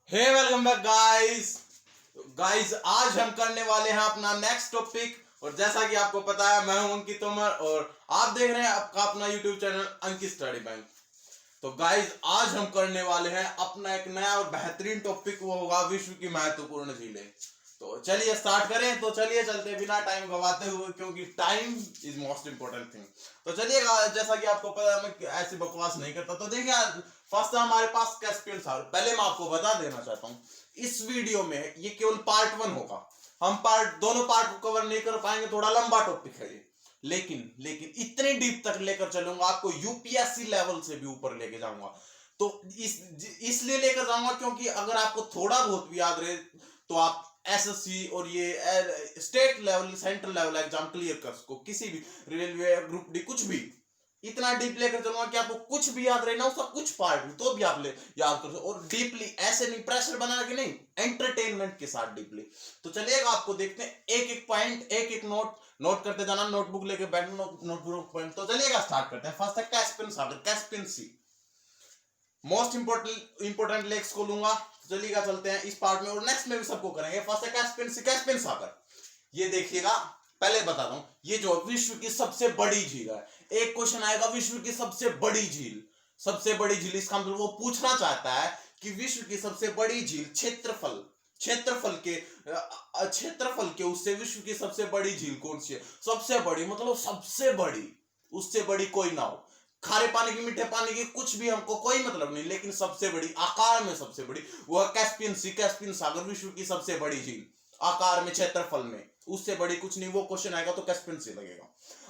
हे welcome back guys आज हम करने वाले हैं अपना नेक्स्ट टॉपिक। और जैसा कि आपको पता है, मैं हूं अंकित तोमर और आप देख रहे हैं आपका अपना यूट्यूब चैनल अंकित स्टडी बैंक। तो गाइस आज हम करने वाले हैं अपना एक नया और बेहतरीन टॉपिक, वो होगा विश्व की महत्वपूर्ण झीलें। तो चलिए स्टार्ट करें। तो चलिए चलते बिना टाइम गवाते हुए, क्योंकि time is most important thing. तो चलिए, जैसा कि आपको पता है मैं ऐसी बकवास नहीं करता। तो देखिए, फर्स्ट हमारे पास कैस्पियन सागर। पहले मैं आपको बता देना चाहता हूँ, इस वीडियो में ये केवल पार्ट 1 होगा। हम दोनों पार्ट को कवर नहीं कर पाएंगे, थोड़ा लंबा टॉपिक है ये। लेकिन इतने डीप तक लेकर चलूंगा, आपको यूपीएससी लेवल से भी ऊपर लेके जाऊंगा। तो इसलिए लेकर जाऊंगा क्योंकि अगर आपको थोड़ा बहुत भी याद रहे तो आप एसएससी और ये state level central level exam clear कर सको, किसी भी रेलवे ग्रुप डी कुछ भी। इतना डीप लेकर चलूंगा कि आपको कुछ भी याद रहे ना, उसका कुछ पार्ट भी तो भी आप याद कर सको। और डीपली, ऐसे नहीं प्रेशर बना के नहीं, एंटरटेनमेंट के साथ डीपली। तो चलिएगा, आपको देखते हैं एक एक पॉइंट, एक एक नोट करते जाना, नोटबुक लेके बैठना, नोटबुक पॉइंट। तो चलिएगा स्टार्ट करते हैं। फर्स्ट है कैस्पियन सागर, कैस्पियन सी। मोस्ट इंपोर्टेंट लेक्स को लूंगा। चलिएगा चलते हैं इस पार्ट में, और नेक्स्ट में भी सबको करेंगे। फर्स्ट है कैस्पियन सागर। ये देखिएगा, पहले बताता हूं, ये जो विश्व की सबसे बड़ी झील है। एक क्वेश्चन आएगा, विश्व की सबसे बड़ी झील। सबसे बड़ी झील, इसका मतलब वो पूछना चाहता है कि विश्व की सबसे बड़ी झील क्षेत्रफल के उससे विश्व की सबसे बड़ी झील कौन सी है। सबसे बड़ी मतलब सबसे बड़ी, उससे बड़ी कोई ना हो। खारे पानी की, मीठे पानी की, कुछ भी हमको कोई मतलब नहीं, लेकिन सबसे बड़ी, आकार में सबसे बड़ी, वो कैस्पियन सी, कैस्पियन सागर, विश्व की सबसे बड़ी झील। आकार में, क्षेत्रफल में, उससे बड़ी कुछ नहीं। वो क्वेश्चन आएगा तो कैस्पियन सी लगेगा।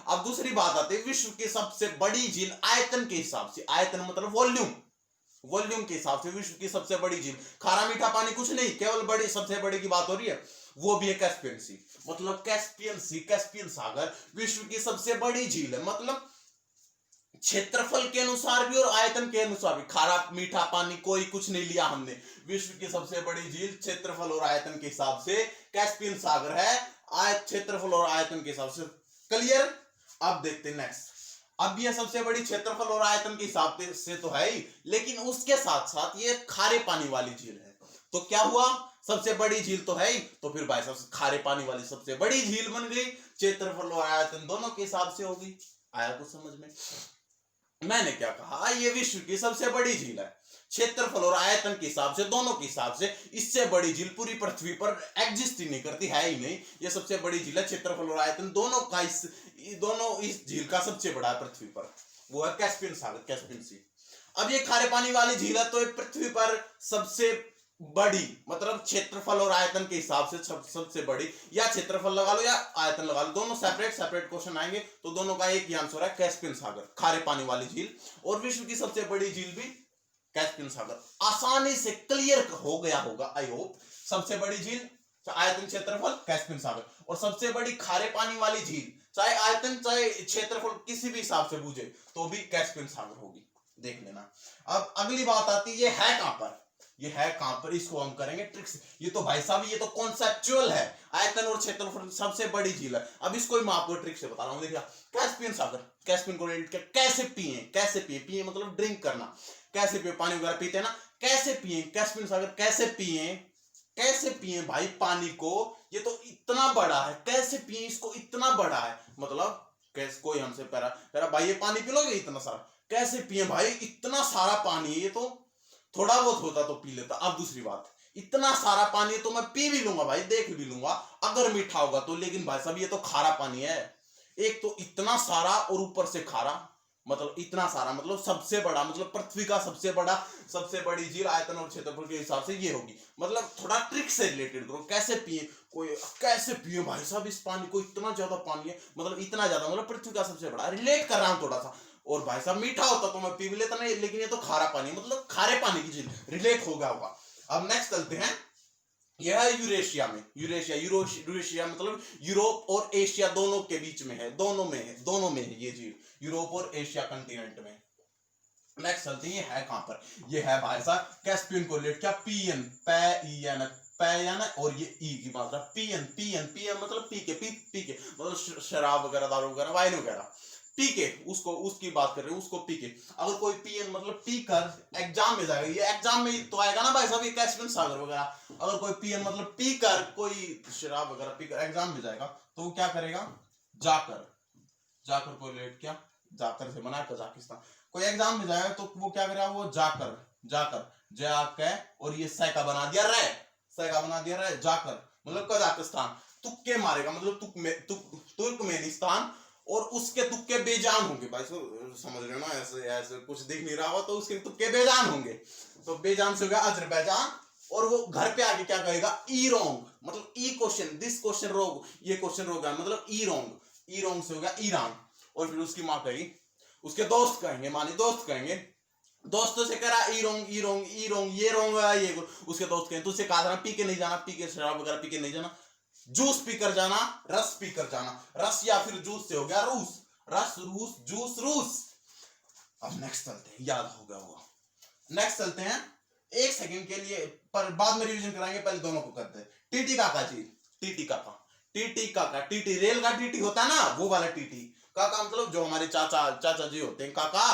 अब दूसरी बात आती है, विश्व की सबसे बड़ी झील आयतन के हिसाब से। आयतन मतलब वॉल्यूम के हिसाब से विश्व की सबसे बड़ी झील। खारा मीठा पानी कुछ नहीं, केवल बड़ी, सबसे बड़ी की बात हो रही है, वो भी है कैस्पियन सी। मतलब कैस्पियन सी, कैस्पियन सागर विश्व की सबसे बड़ी झील है। मतलब क्षेत्रफल के अनुसार भी और आयतन के अनुसार भी। खारा मीठा पानी कोई कुछ नहीं लिया हमने। विश्व की सबसे बड़ी झील क्षेत्रफल और आयतन के हिसाब से कैस्पियन सागर है, क्षेत्रफल और आयतन के हिसाब से। क्लियर। अब देखते हैं नेक्स्ट। अब ये सबसे बड़ी क्षेत्रफल और आयतन के हिसाब से तो है ही, लेकिन उसके साथ साथ ये खारे पानी वाली झील है। तो क्या हुआ, सबसे बड़ी झील तो है ही, तो फिर भाई साहब खारे पानी वाली सबसे बड़ी झील बन गई। क्षेत्रफल और आयतन दोनों के हिसाब से होगी। आया कुछ समझ में? मैंने क्या कहा, ये विश्व की सबसे बड़ी झील है, क्षेत्रफल और आयतन के हिसाब से, दोनों के हिसाब से। इससे बड़ी झील पूरी पृथ्वी पर एग्जिस्ट ही नहीं करती, है ही नहीं। ये सबसे बड़ी झील है, क्षेत्रफल और आयतन दोनों का, दोनों इस झील का सबसे बड़ा है पृथ्वी पर, वो है कैस्पियन सागर, कैस्पियन सी। अब ये खारे पानी वाली झील है, तो ये पृथ्वी पर सबसे बड़ी, मतलब क्षेत्रफल और आयतन के हिसाब से सबसे बड़ी, या क्षेत्रफल लगा लो या आयतन लगा लो, दोनों सेपरेट क्वेश्चन आएंगे, तो दोनों का एक ही आंसर है, कैस्पियन सागर, खारे पानी वाली झील। और विश्व की सबसे बड़ी झील भी कैस्पियन सागर। आसानी से क्लियर हो गया होगा, आई होप। सबसे बड़ी झील, आयतन क्षेत्रफल, कैस्पियन सागर। और सबसे बड़ी खारे पानी वाली झील, चाहे आयतन चाहे क्षेत्रफल किसी भी हिसाब से पूछे तो भी कैस्पियन सागर होगी, देख लेना। अब अगली बात आती है, ये है कहां पर, ये है कहां पर, इसको हम करेंगे ट्रिक्स। ये तो भाई साहब, ये तो कॉन्सेप्चुअल है, आयतन और क्षेत्रफल सबसे बड़ी झील है। अब इसको मैं आपको ट्रिक से बता रहा हूं। देखिए, कैस्पियन सागर, कैस्पियन को कैसे पिए मतलब ड्रिंक करना। कैसे पिए, पानी वगैरह पीते हैं ना, कैसे पिए कैस्पियन सागर, कैसे पिए भाई पानी को। ये तो इतना बड़ा है, कैसे पिए इसको, इतना बड़ा है। मतलब कैसे, कोई हमसे कह रहा भाई ये पानी पी लोगे इतना सारा, कैसे पिए भाई, इतना सारा पानी है ये तो, थोड़ा बहुत होता तो पी लेता। अब दूसरी बात, इतना सारा पानी तो मैं पी भी लूंगा भाई, देख भी लूंगा अगर मीठा होगा तो, लेकिन भाई साहब ये तो खारा पानी है। एक तो इतना सारा और ऊपर से खारा, मतलब इतना सारा, मतलब सबसे बड़ा, मतलब पृथ्वी का सबसे बड़ी झील आयतन और क्षेत्रफल के हिसाब से ये होगी। मतलब थोड़ा ट्रिक से रिलेटेड करो, कैसे पिए, कोई कैसे पिए भाई साहब इस पानी को, इतना ज्यादा पानी है, मतलब इतना ज्यादा, मतलब पृथ्वी का सबसे बड़ा, रिलेट कर रहा हूं थोड़ा सा। और भाई साहब मीठा होता तो मैं पी भी लेता नहीं, लेकिन ये तो खारा पानी, मतलब खारे पानी की झील, रिलेट हो गया होगा। अब नेक्स्ट चलते हैं, यह है यूरेशिया में, यूरेशिया मतलब यूरोप और एशिया दोनों के बीच में है, दोनों में है ये झील, यूरोप और एशिया कंटिनेंट में। नेक्स्ट चलते हैं, है कहां पर, ये है भाई साहब कैस्पियन को रिलेट क्या, पीएन, पैन, और ये ई की मात्रा, पीएन मतलब पी के मतलब शराब वगैरह, दारू वगैरह, वाइन वगैरह। पीके, उसको उसकी बात कर रहे हैं, उसको पीके। अगर कोई पीएन मतलब पीकर एग्जाम में जाएगा, ये एग्जाम में तो आएगा ना भाई साहब, ये कैस्पियन सागर वगैरह। अगर कोई पीएन मतलब पीकर कोई शराब वगैरह पीकर एग्जाम में जाएगा तो वो क्या करेगा, जाकर, जाकर को रिलेट किया, जाकर से बना कजाकिस्तान। कोई एग्जाम में जाएगा तो वो क्या करेगा, वो जाकर, जाकर जाके और ये सैका बना दिया रे, सैका बना दिया रे, जाकर मतलब कजाकिस्तान। तुक्के मारेगा मतलब तुर्कमेनिस्तान, और उसके तुक्के बेजान होंगे भाई, समझ रहे हो ना, ऐसे ऐसे कुछ दिख नहीं रहा हो तो उसके तुक्के बेजान होंगे। तो बेजान से हो गया अजरबैजान, और वो घर पे आके क्या कहेगा, ई रोंग मतलब ई क्वेश्चन, दिस क्वेश्चन रोग, ये क्वेश्चन रोग है मतलब ई रोंग, ई रोंग से हो गया ईरान। और फिर उसकी माँ कहेगी, उसके दोस्त कहेंगे, मानी दोस्त कहेंगे, दोस्तों से करा ई रोंग ई रोंग ई रोंग, ये रोंग है ये। उसके दोस्त कहें तुझसे कहा था पी के नहीं जाना, पी के शराब वगैरह पी के नहीं जाना, जूस पीकर जाना, रस पीकर जाना। रस या फिर जूस से हो गया रूस, रस रूस, जूस रूस। अब नेक्स्ट चलते हैं, याद हो गया वो। नेक्स्ट चलते हैं, एक सेकंड के लिए पर बाद में रिवीजन कराएंगे, पहले दोनों को करते हैं। टीटी काका जी, टीटी काका, टीटी काका, टीटी रेल का टीटी होता है ना, वो वाला टीटी। काका मतलब जो हमारे चाचा चाचा जी होते हैं, काका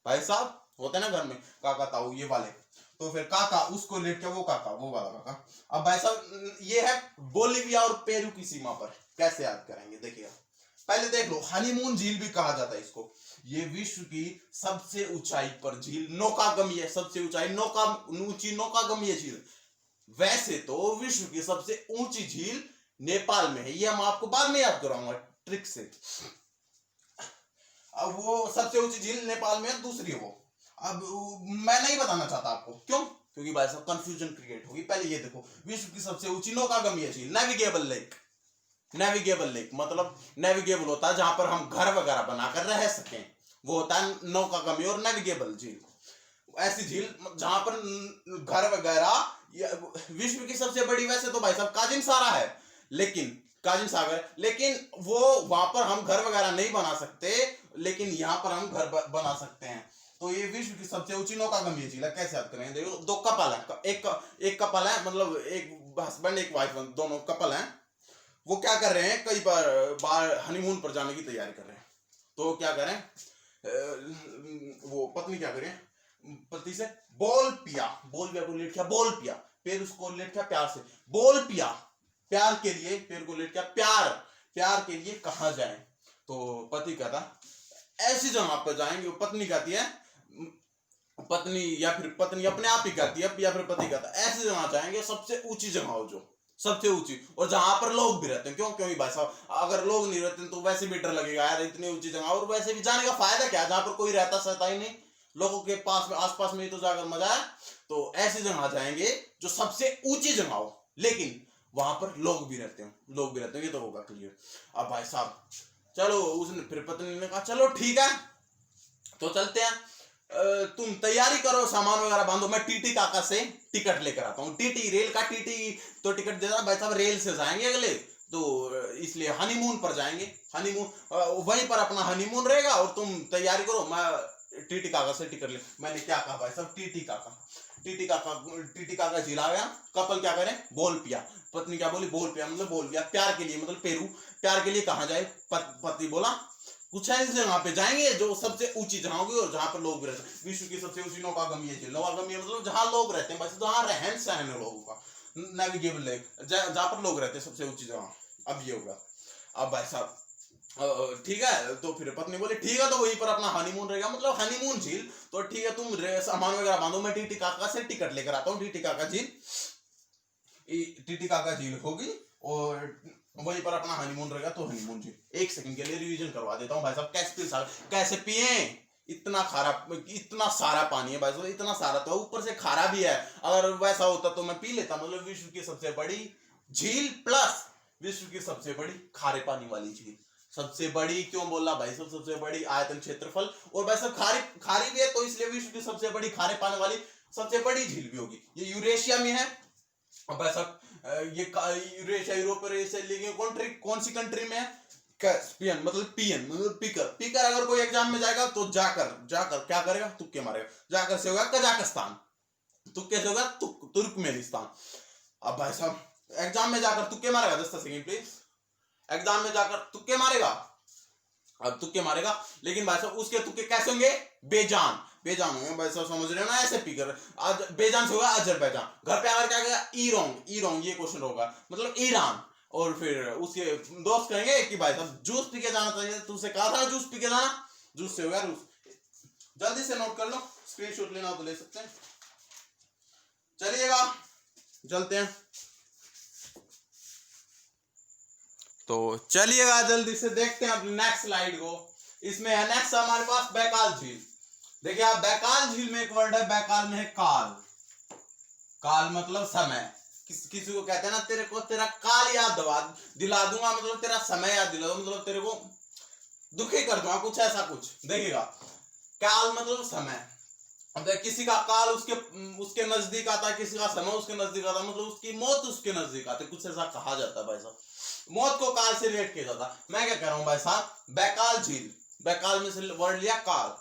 भाई साहब होते हैं ना घर में, काका ताऊ ये वाले। तो फिर काका उसको लेट के वो काका, वो वाला काका। अब भाई साहब ये है बोलिविया और पेरू की सीमा पर, कैसे याद करेंगे देखिए। पहले देख लो, हनीमून झील भी कहा जाता है इसको। ये विश्व की सबसे ऊंचाई पर झील, नौकागम्य सबसे ऊंचाई, नौका ऊंची नौकागम्य झील। वैसे तो विश्व की सबसे ऊंची झील नेपाल में है, ये हम आपको बाद में याद कराऊंगा ट्रिक से। अब वो सबसे ऊंची झील नेपाल में है, दूसरी वो अब मैं नहीं बताना चाहता आपको, क्यों, क्योंकि भाई साहब कंफ्यूजन क्रिएट होगी। पहले ये देखो, विश्व की सबसे ऊंची नौकागम्य झील, नेविगेबल लेक। नेविगेबल लेक मतलब नेविगेबल होता है जहां पर हम घर वगैरह बनाकर रह सकें, वो होता है नौकागम्य और नेविगेबल झील। ऐसी झील जहां पर घर वगैरह। विश्व की सबसे बड़ी वैसे तो भाई साहब काजिन सारा है, लेकिन काजिन सागर, लेकिन वो वहां पर हम घर वगैरह नहीं बना सकते, लेकिन यहाँ पर हम घर बना सकते हैं। तो ये विश्व की सबसे ऊंची नौकागम्य झील है। कैसे याद करेंगे, देखो दो कपल है, एक कपल है मतलब एक हस्बैंड एक वाइफ, दोनों कपल हैं। वो क्या कर रहे हैं, कई बार हनीमून पर जाने की तैयारी कर रहे हैं। तो क्या करें, वो पत्नी क्या करें, पति से बोल पिया, बोल पिया को लेट किया, बोल पिया, फिर उसको लेट किया प्यार से, बोल पिया, प्यार के लिए, फिर को लेट किया प्यार, प्यार के लिए कहाँ जाए। तो पति कहता ऐसी जगह पर जाएंगे, पत्नी कहती है, पत्नी या फिर पत्नी अपने आप ही कहती है, या फिर पति कहता है ऐसी जगह जाएंगे सबसे ऊंची जगह हो, जो सबसे ऊंची, और जहां पर लोग भी रहते हैं। क्यों, क्योंकि भाई साहब अगर लोग नहीं रहते तो वैसे भी डर लगेगा यार, इतनी ऊंची जगह, और वैसे भी जाने का फायदा क्या, जहां पर कोई रहता सहता ही नहीं, लोगों के पास में आसपास में ही तो जाकर मजा है। तो ऐसी जगह जाएंगे जो सबसे ऊंची जगह हो, लेकिन वहां पर लोग भी रहते हैं, लोग भी रहते हैं, ये तो होगा क्लियर। अब भाई साहब चलो, उसने फिर पत्नी ने कहा चलो ठीक है, तो चलते हैं, तुम तैयारी करो, सामान वगैरह बांधो, मैं टीटी काका से टिकट लेकर आता हूँ। टीटी रेल का टीटी तो टिकट देता भाई साहब, रेल से जाएंगे अगले, तो इसलिए हनीमून पर जाएंगे, हनीमून वहीं पर अपना हनीमून रहेगा, और तुम तैयारी करो, मैं टीटी काका से टिकट ले। मैंने क्या कहा भाई साहब, टीटी काका, टीटी काका, टीटी काका जिला गया, कपल क्या करें, बोल पिया, पत्नी क्या बोली, बोल पिया मतलब बोल पिया, प्यार के लिए मतलब पेरू, प्यार के लिए कहाँ जाए, पति बोला कुछ ऐसी जगह पे जाएंगे जो सबसे ऊंची जगह होगी और जहां पर लोग रहते हैं। विश्व की सबसे ऊंची नौकागम्य झील, नौकागम्य मतलब जहां लोग रहते हैं, बस जहां रहन सहन है लोगों का, नेविगेबल लेक, जहां पर लोग रहते हैं, सबसे ऊंची जगह। अब ये होगा, अब भाई साहब ठीक है, तो फिर पत्नी बोली ठीक है, तो वहीं पर अपना हनीमून रहेगा, मतलब हनीमून झील, तो ठीक है तुम सामान वगैरह बांधो, मैं टीटी काका से टिकट लेकर आता हूँ। टीटी काका झील, टीटी काका झील होगी, और वहीं पर अपना हनीमून रहेगा। तो हनीमून झील, एक सेकंड के लिए रिवीजन करवा देता हूँ भाई साहब, कैसे पिए, इतना खारा, इतना सारा पानी है भाई साहब, इतना सारा, तो ऊपर से खारा भी है। अगर वैसा होता तो मैं पी लेता, मतलब विश्व की सबसे बड़ी झील प्लस विश्व की सबसे बड़ी खारे पानी वाली झील। सबसे बड़ी क्यों बोला भाई साहब, सबसे बड़ी आयतन क्षेत्रफल, और वैसे खारी भी है, तो इसलिए विश्व की सबसे बड़ी खारे पानी वाली सबसे बड़ी झील भी होगी। ये यूरेशिया में है। अब ऐसा ये यूरेशिया, यूरोप, कौन सी कंट्री में है, कैस्पियन मतलब पीएन मतलब पीकर, पीकर अगर कोई एग्जाम में जाएगा तो जाकर, जाकर क्या करेगा, तुक्के मारेगा, जाकर से होगा कजाकिस्तान, तुक्के से होगा तुर्कमेनिस्तान। अब भाई साहब एग्जाम में जाकर तुक्के मारेगा, 10 सेकंड प्लीज, एग्जाम में जाकर तुक्के मारेगा, अब तुक्के मारेगा, लेकिन भाई साहब उसके तुक्के कैसे होंगे? बेजान, बेजान होंगे भाई साहब, समझ रहे हो ना? ऐसे पीकर आज बेजान से होगा अजरबैजान। घर पे आकर क्या कहेगा? ईरान, ईरान ये क्वेश्चन होगा, मतलब ईरान। और फिर उसके दोस्त कहेंगे कि भाई साहब जूस पी के जाना चाहिए, तुझसे कहा था ना जूस पी के जाना, जूस से होगा रूस। जल्दी से नोट कर लो, स्क्रीनशॉट लेना हो तो ले सकते हैं। चलिएगा चलते हैं, तो चलिएगा जल्दी से देखते हैं अपनी नेक्स्ट स्लाइड को। इसमें है नेक्स्ट हमारे पास बैकाल झील। देखिए आप, बैकाल झील में एक वर्ड है, बैकाल में है काल। काल मतलब समय। किसी को कहते हैं ना, तेरे को तेरा काल याद दिला दूंगा, मतलब तेरा समय याद दिला दूंगा, मतलब तेरे को दुखी कर दूंगा, कुछ ऐसा कुछ। देखिएगा काल मतलब समय। अब किसी का काल उसके नजदीक आता है, किसी का समय उसके नजदीक आता है, मतलब उसकी मौत उसके नजदीक आती है, कुछ ऐसा कहा जाता है भाई साहब। मौत को काल से रिलेट किया जाता। मैं क्या कह रहा हूं भाई साहब, बैकाल झील, बैकाल में से वर्ड लिया काल।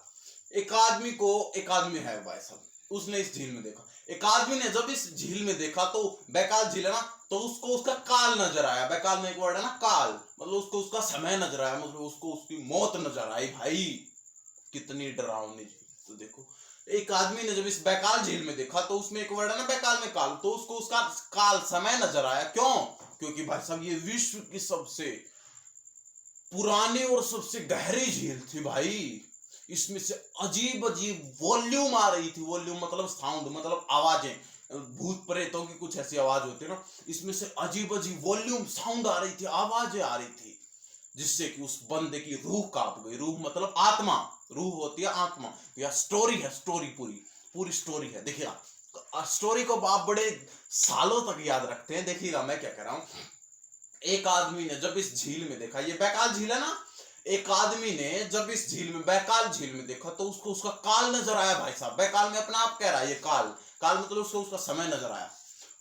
एक आदमी है भाई साहब, उसने इस झील में देखा। एक आदमी ने जब इस झील में देखा, तो बैकाल झील है ना, तो उसको उसका काल नजर आया। बैकाल में एक वर्ड है ना काल, मतलब उसको उसका समय नजर आया, मतलब उसको उसकी मौत नजर आई। भाई कितनी डरावनी झील। तो देखो, एक आदमी ने जब इस बैकाल झील में देखा, तो उसमें एक वर्ड है ना बैकाल में काल, तो उसको उसका काल समय नजर आया। क्यों? क्योंकि भाई साहब ये विश्व की सबसे पुरानी और सबसे गहरी झील थी भाई। इसमें से अजीब अजीब वॉल्यूम आ रही थी। वॉल्यूम मतलब साउंड, मतलब आवाजें, भूत प्रेतों की कुछ ऐसी आवाज होती है ना, इसमें से अजीब अजीब वॉल्यूम साउंड आ रही थी, आवाजें आ रही थी, जिससे कि उस बंदे की रूह कांप गई। रूह मतलब आत्मा, रूह होती है आत्मा। या स्टोरी है, स्टोरी पूरी स्टोरी है। देखिएगा, स्टोरी को आप बड़े सालों तक याद रखते हैं। देखिएगा मैं क्या कह रहा हूं, एक आदमी ने जब इस झील में देखा, ये बैकाल झील है ना, एक आदमी ने जब इस झील में, बैकाल झील में देखा, तो उसको उसका काल नजर आया भाई साहब। बैकाल में अपना आप कह रहा है ये काल, काल मतलब उसको उसका समय नजर आया,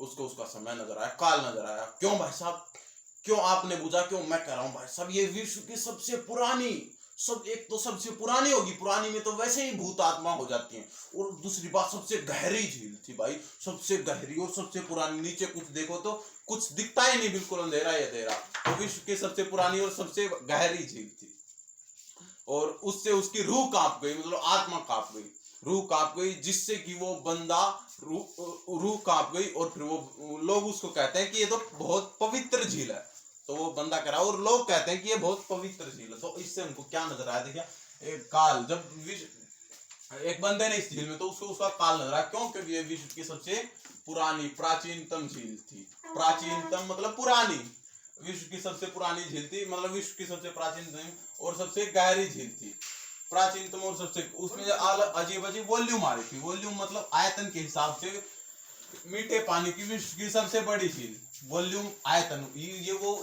उसको उसका समय नजर आया, काल नजर आया। क्यों भाई साहब? क्यों? आपने पूछा क्यों? मैं कह रहा हूं भाई साहब, ये विश्व की सबसे पुरानी, एक तो सबसे पुरानी होगी, पुरानी में तो वैसे ही भूत आत्मा हो जाती हैं, और दूसरी बात सबसे गहरी झील थी भाई, सबसे गहरी और सबसे पुरानी। नीचे कुछ देखो तो कुछ दिखता ही नहीं, बिल्कुल अंधेरा ही अंधेरा। तो विश्व की सबसे पुरानी और सबसे गहरी झील थी, और उससे उसकी रूह कांप गई, मतलब आत्मा कांप गई, रूह कांप गई, जिससे कि वो बंदा रूह कांप गई। और फिर वो लोग उसको कहते हैं कि ये तो बहुत पवित्र झील है। तो वो बंदा कह रहा है, और लोग कहते हैं कि ये बहुत पवित्र झील है। तो इससे उनको क्या नजर आया? देखिए, एक काल, जब एक बंदे ने इस झील में, तो उसको उसका काल नजर आया। क्यों? क्योंकि ये विश्व की सबसे पुरानी, प्राचीनतम झील थी। प्राचीनतम मतलब पुरानी, विश्व की सबसे पुरानी झील थी, मतलब विश्व की सबसे प्राचीनतम और सबसे गहरी झील थी। प्राचीनतम और सबसे, उसमें अजीब अजीब वॉल्यूम आ रही थी। वॉल्यूम मतलब आयतन के हिसाब से, मीठे पानी की विश्व की सबसे बड़ी झील। वॉल्यूम आयतन, ये वो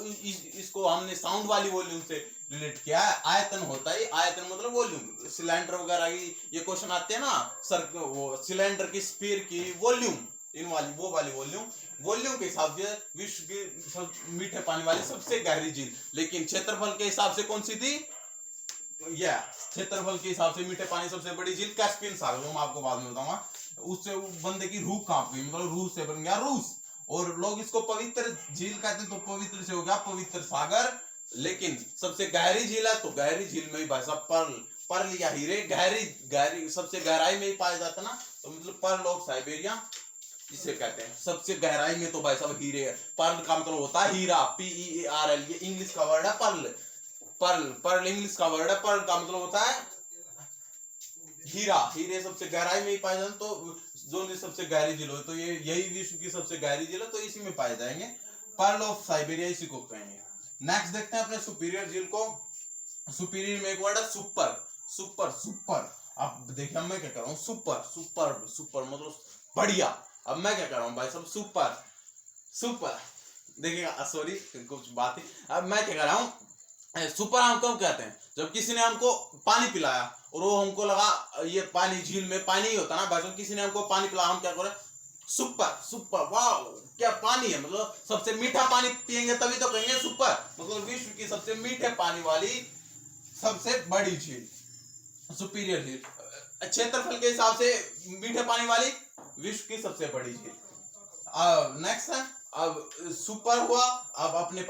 इसको हमने साउंड वाली वॉल्यूम से रिलेट किया है। आयतन होता है, आयतन मतलब वॉल्यूम। सिलेंडर वगैरह की ये क्वेश्चन आते हैं ना, सर वो सिलेंडर की स्फीयर की वॉल्यूम, इन वाली वो वाली वॉल्यूम के हिसाब से विश्व की मीठे पानी वाली सबसे गहरी झील। लेकिन क्षेत्रफल के हिसाब से कौन सी थी? क्षेत्रफल के हिसाब से मीठे पानी सबसे बड़ी झील कैस्पियन सागर, वो मैं आपको बाद में बताऊंगा। उससे बंदे की रूह कांप गई, मतलब रूह से बन गया रूस। और लोग इसको पवित्र झील कहते हैं, तो पवित्र से हो गया पवित्र सागर। लेकिन सबसे गहरी झील है, तो गहरी झील में ही भाई साहब पर्ल या हीरे गहरी सबसे गहराई में ही पाया जाता ना, तो मतलब पर्ल ऑफ साइबेरिया जिसे कहते हैं। सबसे गहराई में तो भाई साहब हीरे है। पर्ल का मतलब होता है हीरा, PERL, ये इंग्लिश का वर्ड है पर्ल। पर्ल इंग्लिश का वर्ड है, पर्ल का मतलब होता है हीरा। हीरे सबसे गहराई में ही पाए जाते, तो जो सबसे गहरी झील हो, तो ये यही विश्व की सबसे गहरी झील है, तो इसी में पाए जाएंगे। पर्ल ऑफ साइबेरिया इसी को कहेंगे। नेक्स्ट देखते हैं अपने सुपीरियर झील को। सुपीरियर में एक वर्ड है सुपर। सुपर अब देखिए मैं क्या कर रहा हूँ, सुपर मतलब बढ़िया। अब मैं क्या कर रहा हूँ भाई साहब, सुपर देखिएगा, सॉरी कुछ बात ही। अब मैं क्या कर रहा हूँ, सुपर हम कब कहते हैं? जब किसी ने हमको पानी पिलाया और वो हमको लगा ये पानी, झील में पानी ही होता ना भाई साहब, किसी ने हमको पानी पिलाया, हम क्या करें? सुपर वाह क्या पानी है, मतलब सबसे मीठा पानी पियेंगे तभी तो कहेंगे सुपर। मतलब विश्व की सबसे मीठे पानी वाली सबसे बड़ी झील, सुपीरियर झील। क्षेत्रफल के हिसाब से मीठे पानी वाली विश्व की सबसे बड़ी झील। नेक्स्ट है अब सुपर हुआ। अब अपने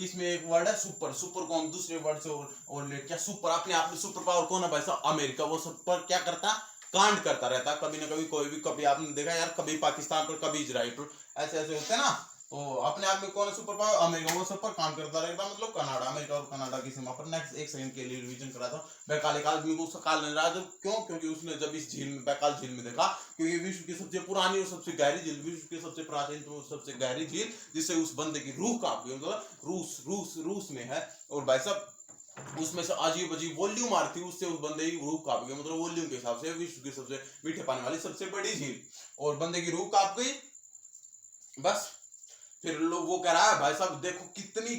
इसमें एक वर्ड है सुपर, सुपर को हम दूसरे वर्ड से और लेट किया। सुपर अपने आप में सुपर पावर कौन है भाई साहब? अमेरिका। वो सुपर क्या करता, कांड करता रहता कभी ना कभी, कोई भी, कभी आपने देखा यार, कभी पाकिस्तान पर कभी इजराइल पर, ऐसे ऐसे होते हैं ना। तो अपने आप में कौन है सुपर पावर? अमेरिका। वो सब पर काम करता रहेगा, मतलब कनाडा, अमेरिका और कनाडा की सीमा पर। नेक्स्ट एक सेकंड के लिए रिवीजन करा था। बैकाल एक आदमी को उसका काल नहीं रहा, जब क्यों? क्योंकि उसने जब इस झील में, बैकाल झील में देखा, क्योंकि विश्व की सबसे पुरानी और सबसे गहरी झील, विश्व की सबसे प्राचीन तो सबसे गहरी झील, जिससे उस बंदे की रूह कांप गई। मतलब रूस रूस रूस में है, और भाई साहब उसमें से अजीब अजीब वॉल्यूम आ रही थी, उससे उस बंदे की रूह कांप गई। मतलब वॉल्यूम के हिसाब से विश्व की सबसे मीठे पानी वाली सबसे बड़ी झील, और बंदे की रूह कांप गई। बस फिर लोग वो कह रहा है भाई साहब देखो कितनी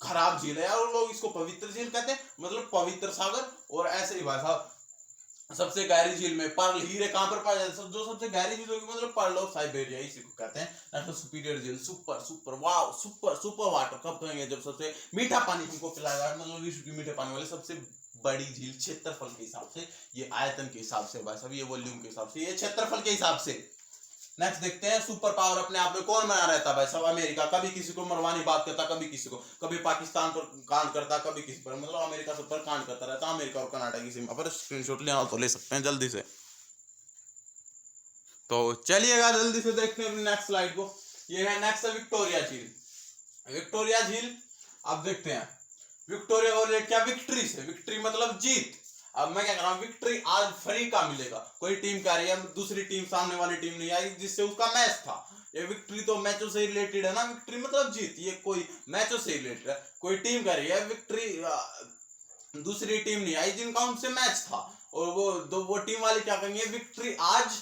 खराब झील है, और लोग इसको पवित्र झील कहते हैं, मतलब पवित्र सागर। और ऐसे ही भाई साहब सबसे गहरी झील में पर्ल हीरे कहां पर पाए जाते हैं? जो सबसे गहरी झील होगी मतलब पर्ल ऑफ साइबेरिया, इसी को कहते हैं। नेशनल सुपीरियर झील, super super wow, super super water कब कहेंगे? जब सबसे मीठा पानी हमको पिलाएगा, मतलब विश्व की मीठे पानी वाले सबसे बड़ी झील, क्षेत्रफल के हिसाब से, ये आयतन के हिसाब से भाई साहब, ये वॉल्यूम के हिसाब से, ये क्षेत्रफल के हिसाब से। नेक्स्ट देखते हैं सुपर पावर अपने आप में कौन बना रहता है भाई साहब? अमेरिका। कभी किसी को मरवानी बात करता, कभी किसी को, कभी पाकिस्तान पर कांड करता, कभी किसी पर, मतलब अमेरिका सब पर कांड करता रहता। अमेरिका और कनाडा की सीमा पर। स्क्रीनशॉट लेना तो ले सकते हैं जल्दी से। तो चलिएगा जल्दी से देखते हैं नेक्स्ट स्लाइड को। ये है नेक्स्ट है विक्टोरिया झील। विक्टोरिया झील अब देखते हैं। विक्टोरिया और क्या? विक्ट्री से, विक्ट्री मतलब जीत। अब मैं क्या कर रहा हूँ, विक्ट्री आज फ्री का मिलेगा। कोई टीम कह रही है, दूसरी टीम, सामने वाली टीम नहीं आई जिससे उसका मैच था। ये विक्ट्री तो मैचों से रिलेटेड है ना, विक्ट्री मतलब जीत, ये कोई मैचों से रिलेटेड है। कोई टीम कह रही है विक्ट्री, दूसरी टीम नहीं आई जिनका उनसे मैच था, और वो टीम वाले क्या कहेंगे, विक्ट्री आज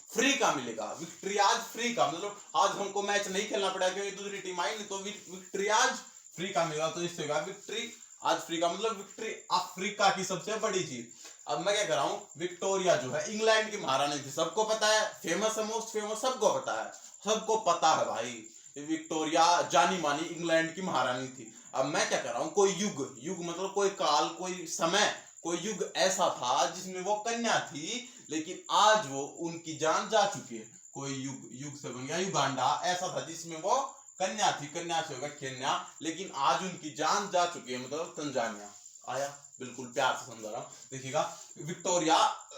फ्री का मिलेगा। विक्ट्री आज फ्री का मतलब आज हमको मैच नहीं खेलना पड़ा क्योंकि दूसरी टीम आई नहीं, तो विक्ट्री आज फ्री का मिलेगा। तो इससे होगा विक्ट्री आज फ्री का मतलब विक्ट्री अफ्रीका की सबसे बड़ी चीज। अब मैं क्या कर रहा हूँ, विक्टोरिया जो है इंग्लैंड की महारानी थी, सबको पता है, फेमस है, मोस्ट फेमस, सबको पता है, सबको पता है भाई। विक्टोरिया जानी मानी इंग्लैंड की महारानी थी। अब मैं क्या कर रहा हूँ, कोई युग, युग मतलब कोई काल, कोई समय, कोई युग ऐसा था जिसमें वो कन्या थी, लेकिन आज वो उनकी जान जा चुकी है। कोई युग, युग से बन गया युगांडा, ऐसा था जिसमें वो कन्या थी, कन्या से होगा केन्या, लेकिन आज उनकी जान जा चुकी है, मतलब तंजानिया। आया, बिल्कुल प्यार से समझा रहा हूँ, देखिएगा। विक्टोरिया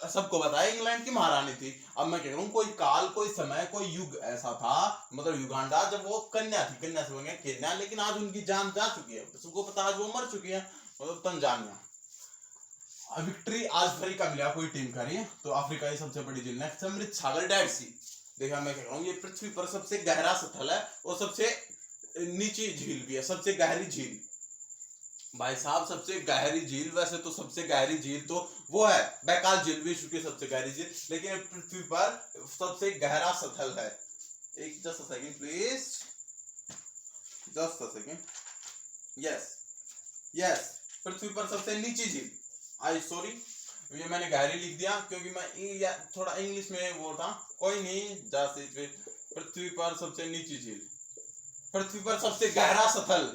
सबको पता है इंग्लैंड की महारानी थी। अब मैं कह रहा हूँ कोई काल, कोई समय, कोई युग ऐसा था, मतलब युगांडा, जब वो कन्या थी, कन्या से बन गया केन्या, लेकिन आज उनकी जान जा चुकी है, सबको पता है आज वो मर चुकी है, मतलब तंजानिया। विक्ट्री आज फ्री का मिला, कोई टीम का नहीं है। तो अफ्रीका की सबसे बड़ी झील। नेक्स्ट अमृत सागर, डेड सी। देखा मैं कह रहा हूँ ये पृथ्वी पर सबसे गहरा स्थल है, और सबसे नीची झील भी है, सबसे गहरी झील भाई साहब, सबसे गहरी झील। वैसे तो सबसे गहरी झील तो वो है बैकाल झील, विश्व की सबसे गहरी झील, लेकिन पृथ्वी पर सबसे गहरा स्थल है। एक just a second please, just a second, yes yes, पृथ्वी पर सबसे नीची झील। आई सॉरी, ये मैंने गहरी लिख दिया क्योंकि मैं थोड़ा इंग्लिश में वो था, कोई नहीं, जैसे पृथ्वी पर सबसे नीची झील, पृथ्वी पर सबसे गहरा स्थल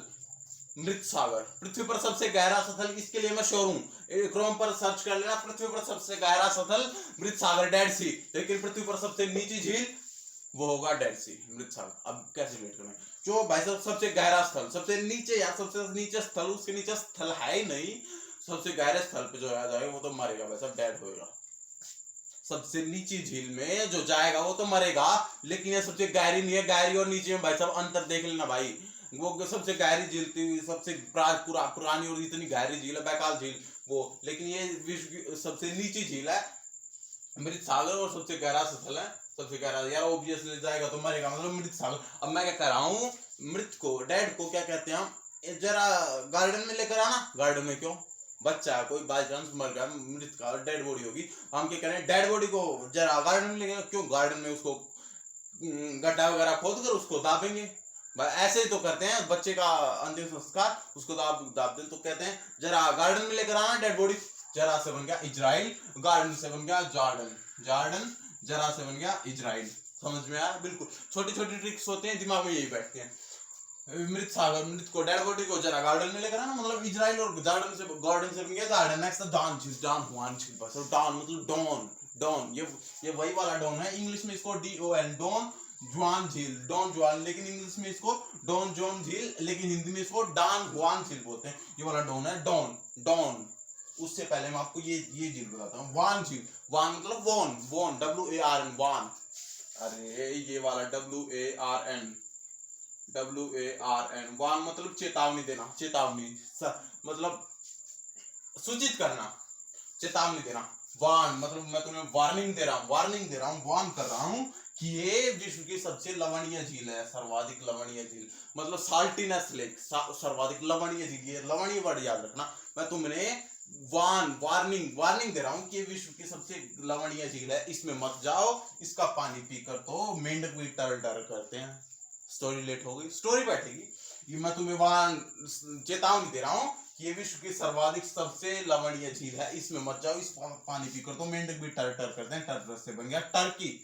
मृत सागर। पृथ्वी पर सबसे गहरा स्थल, इसके लिए मैं श्योर हूं, क्रोम पर सर्च कर लेना, पृथ्वी पर सबसे गहरा स्थल मृत सागर, डेड सी। लेकिन पृथ्वी पर सबसे नीची झील वो होगा डेड सी, मृत सागर। अब कैसे वेट करें, जो भाई साहब सबसे गहरा स्थल, सबसे नीचे या सबसे नीचे स्थल, उसके नीचे स्थल है ही नहीं, सबसे गहरे स्थल पे जो आ जाएगा वो तो मरेगा भाई साहब, डेड होएगा। सबसे नीची झील में जो जाएगा वो तो मरेगा, लेकिन ये सबसे गहरी नहीं है। गहरी और नीचे में भाई साहब अंतर देख लेना भाई। वो सबसे गहरी झील थी, सबसे पुरानी और इतनी गहरी झील है बैकाल झील वो, लेकिन ये विश्व की सबसे नीची झील है मृत सागर, और सबसे गहरा स्थल है, सबसे गहरा। यार ऑब्वियसली जाएगा तो मरेगा, मतलब मृत सागर। अब मैं क्या कह रहा हूँ, मृत को, डेड को क्या कहते हैं हम, जरा गार्डन में लेकर आना। गार्डन में क्यों, बच्चा कोई बाई चांस मर गया, मृत का डेड बॉडी होगी, हम क्या करें, डेड बॉडी को जरा गार्डन में लेंगे। क्यों, गार्डन में उसको गड्ढा वगैरह खोद कर उसको दाबेंगे, ऐसे ही तो करते हैं बच्चे का अंतिम संस्कार, उसको दाब दें। तो कहते हैं जरा गार्डन में लेकर आना डेड बॉडी। जरा से बन गया इजराइल, गार्डन से बन गया जॉर्डन, जॉर्डन, जरा से बन गया इजराइल। समझ में आया, बिल्कुल छोटी छोटी ट्रिक्स होते हैं, दिमाग में यही बैठते हैं। मृत सागर, मृत को, डेड बॉडी को जरा गार्डन में लेकर आना, मतलब इजराइल, और गार्डन से बन गया गार्डन। नेक्स्ट डॉन झील, डॉन हुआन झील, डॉन मतलब डॉन, डॉन, ये वही वाला डॉन है, इंग्लिश में इसको DON, डॉन, जुआन झील, डॉन जुआन, लेकिन इंग्लिश में इसको डॉन जॉन झील, लेकिन हिंदी में इसको डॉन जुआन झील बोलते हैं। ये वाला डॉन है डॉन, डॉन। उससे पहले मैं आपको ये झील बताता हूँ, वान झील। वान मतलब वॉन, वॉन WARN, वान। अरे ये वाला WARN, वान मतलब चेतावनी देना, चेतावनी, मतलब सूचित करना, चेतावनी देना। वार्न मतलब मैं तुम्हें वार्निंग दे रहा हूँ, वार्निंग दे रहा हूँ, वार्न कर रहा हूँ कि ये विश्व की सबसे लवणीय झील है, सर्वाधिक लवणीय झील, मतलब साल्टीनेस लेक, सर्वाधिक लवणीय झील। ये लवणीय वर्ड याद रखना। मैं तुम्हें वार्निंग दे रहा हूँ कि ये विश्व की सबसे लवणीय झील है, इसमें मत जाओ, इसका पानी पीकर तो मेंढक भी टर करते हैं। स्टोरी लेट हो गई, स्टोरी बैठेगी। ये मैं तुम्हें चेतावनी दे रहा हूँ कि ये विश्व की सर्वाधिक सबसे लवणीय झील है, इसमें मत जाओ, इस पानी पीकर तो मेंढक भी टर करते हैं। टर से बन गया टर्की,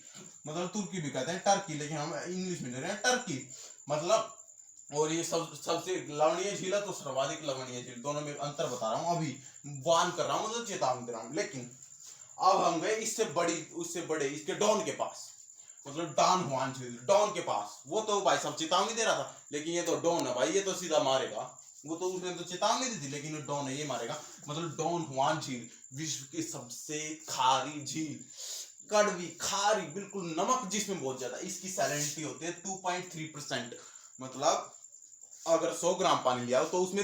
मतलब तुर्की भी कहते हैं टर्की, लेकिन हम इंग्लिश में ले रहे हैं टर्की मतलब। और ये सबसे लवणीय झील है तो सर्वाधिक लवणीय झील, दोनों में अंतर बता रहा हूँ, अभी वार्न कर रहा हूँ, मतलब चेतावनी दे रहा हूँ। लेकिन अब हम गए इससे बड़ी, उससे बड़े, इसके डॉन के पास, मतलब डॉन हुआन झील, डॉन के पास। वो तो भाई सब चेतावनी दे रहा था, लेकिन ये तो डॉन है भाई, ये तो सीधा मारेगा। वो तो उसने तो चेतावनी दी थी, लेकिन ये डॉन है, ये मारेगा। मतलब डॉन हुआन झील विश्व की सबसे खारी झील, कड़वी खारी, बिल्कुल नमक जिसमें बहुत ज्यादा। इसकी सैलिनिटी होती है 2.3%, मतलब अगर 100 ग्राम पानी लिया तो उसमें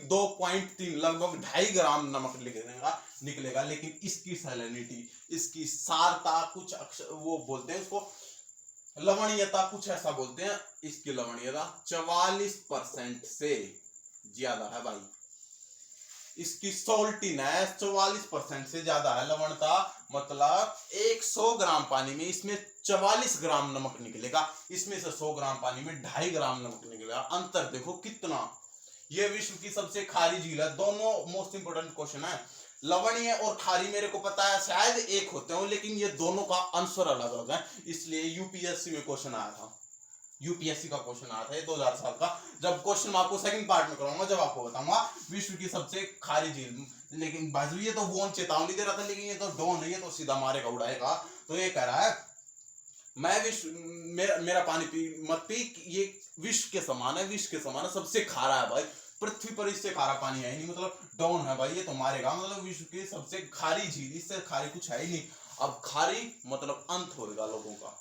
2.3 लगभग 2.5 ग्राम नमक निकलेगा। लेकिन इसकी सैलिनिटी, इसकी सारता, कुछ वो बोलते हैं उसको लवणीयता, कुछ ऐसा बोलते हैं, इसकी लवणीयता 44% से ज्यादा है भाई। इसकी सॉल्टीनेस 44% से ज्यादा है लवणता, मतलब 100 ग्राम पानी में इसमें 44 ग्राम नमक निकलेगा, इसमें से 100 ग्राम पानी में 2.5 ग्राम नमक निकलेगा। अंतर देखो कितना। यह विश्व की सबसे खारी झील है। दोनों मोस्ट इंपोर्टेंट क्वेश्चन है, लवणीय और खारी मेरे को पता है शायद एक होते हो, लेकिन ये दोनों का आंसर अलग अलग है, इसलिए यूपीएससी में क्वेश्चन आया था, यूपीएससी का क्वेश्चन आया था 2000 साल का। जब क्वेश्चन मैं आपको सेकंड पार्ट में कराऊंगा, जब आपको बताऊंगा विश्व की सबसे खारी झील। लेकिन बाजू ये तो वॉन चेतावनी दे रहा था, लेकिन ये तो डॉन नहीं है, तो सीधा मारेगा, उड़ाएगा। तो ये कह रहा है मैं विश्व, मेरा पानी पी मत पी, ये विश्व के समान है, विश्व के समान है, सबसे खारा है भाई, पृथ्वी पर इससे खारा पानी है ही नहीं, मतलब डॉन है भाई, ये तो मारेगा। मतलब विश्व की सबसे खारी झील, इससे खारी कुछ है ही नहीं। अब खारी मतलब अंत होगा लोगों का,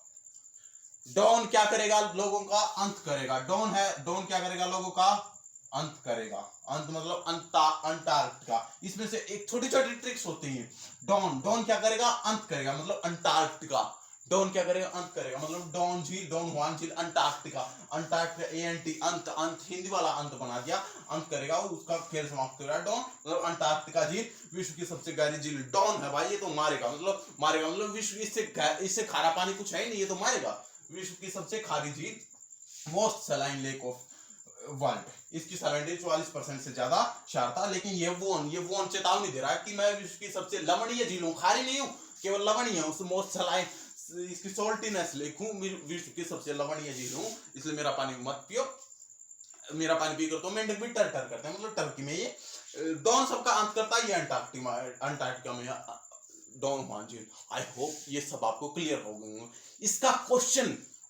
डॉन क्या करेगा, लोगों का अंत करेगा। डॉन है, डॉन क्या करेगा, लोगों का अंत करेगा। अंत मतलब अंटार्कटिका। इसमें से एक छोटी छोटी ट्रिक्स होती हैं। डॉन क्या करेगा, अंत करेगा, मतलब अंटार्कटिका। डॉन क्या करेगा, अंत करेगा, मतलब डॉन झील, डॉन हुआन झील, अंटार्कटिका। अंटार्कटिका ANT, अंत, अंत हिंदी वाला अंत बना दिया, अंत करेगा, उसका खेल समाप्त करेगा डॉन, मतलब अंटार्कटिका झील विश्व की सबसे गहरी झील। डॉन है भाई, ये तो मारेगा, मतलब विश्व इससे खारा पानी कुछ है ही नहीं, ये तो मारेगा। विश्व की सबसे खारी झील, most saline lake of world, इसकी सैलिनिटी 44% से ज्यादा क्षारता। लेकिन ये वोन चेतावनी दे रहा है कि मैं विश्व की सबसे लवणीय झील हूँ, खारी नहीं हूँ, केवल लवणीय हूँ, मोस्ट सलाइन, इसकी सॉल्टीनेस लेक हूँ, विश्व की सबसे लवणीय झील हूँ, इसलिए मेरा पानी मत पियो। मेरा पानी पीकर तो मेंढक भी टर करते हैं, मतलब टर्की में ये डॉन सबका अंत करता है, ये अंटार्कटिका में डॉन हुआन झील। आई होप ये सब आपको क्लियर हो गए। इसका क्वेश्चन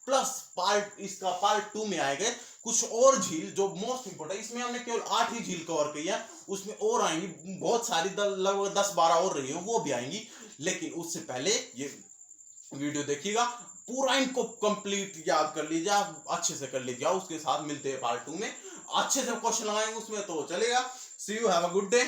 प्लस पार्ट, इसका पार्ट 2 में आएगा कुछ और झील जो मोस्ट इंपोर्टेंट। इसमें हमने केवल 8 ही झील कवर की है, उसमें और आएंगी बहुत सारी, लगभग 10-12 और रही हैं, वो भी आएंगी। लेकिन उससे पहले ये वीडियो देखिएगा पूरा, इनको कंप्लीट याद कर लीजिए, अच्छे से कर लीजिए। उसके साथ मिलते हैं पार्ट 2 में, अच्छे से क्वेश्चन लगाएंगे उसमें, तो चलेगा। See you, have a good day.